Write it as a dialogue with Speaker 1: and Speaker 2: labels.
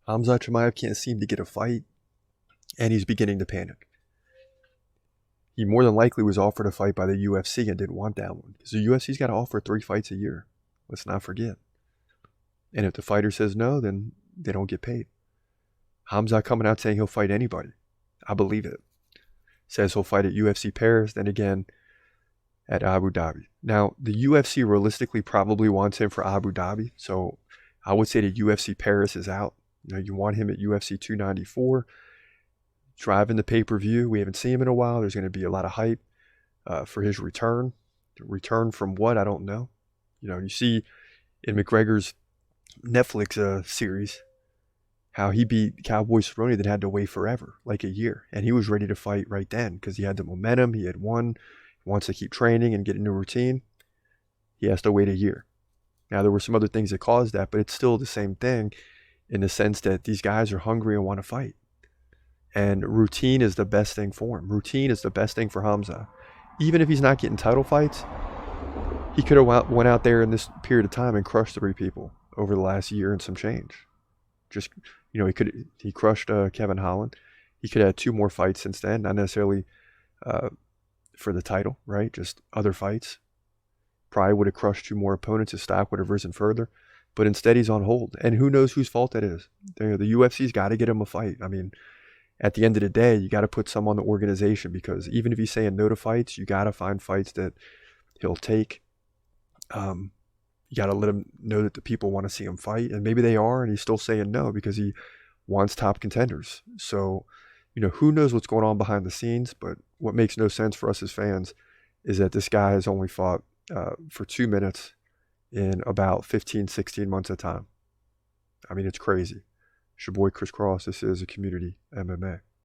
Speaker 1: Khamzat Chimaev can't seem to get a fight, and he's beginning to panic. He more than likely was offered a fight by the UFC and didn't want that one, because the UFC's got to offer 3 fights a year. Let's not forget. And if the fighter says no, then they don't get paid. Khamzat coming out saying he'll fight anybody. I believe it. Says he'll fight at UFC Paris, then again at Abu Dhabi. Now, the UFC realistically probably wants him for Abu Dhabi, so I would say the UFC Paris is out. You want him at UFC 294, driving the pay-per-view. We haven't seen him in a while. There's going to be a lot of hype for his return. Return from what? I don't know. You see in McGregor's Netflix series how he beat Cowboy Cerrone that had to wait forever, like a year. And he was ready to fight right then because he had the momentum. He had won. He wants to keep training and get into a routine. He has to wait a year. Now, there were some other things that caused that, but it's still the same thing in the sense that these guys are hungry and want to fight. And routine is the best thing for him. Routine is the best thing for Khamzat. Even if he's not getting title fights, he could have went out there in this period of time and crushed 3 people over the last year and some change. Just, he crushed Kevin Holland. He could have had 2 more fights since then, not necessarily for the title, right? Just other fights. Probably would have crushed 2 more opponents. His stock would have risen further. But instead, he's on hold. And who knows whose fault that is? The UFC's got to get him a fight. I mean, at the end of the day, you got to put some on the organization, because even if he's saying no to fights, you got to find fights that he'll take. You got to let him know that the people want to see him fight, and maybe they are, and he's still saying no because he wants top contenders. So, who knows what's going on behind the scenes, but what makes no sense for us as fans is that this guy has only fought for 2 minutes in about 15, 16 months of time. I mean, it's crazy. It's your boy Chris Cross. This is a Community MMA.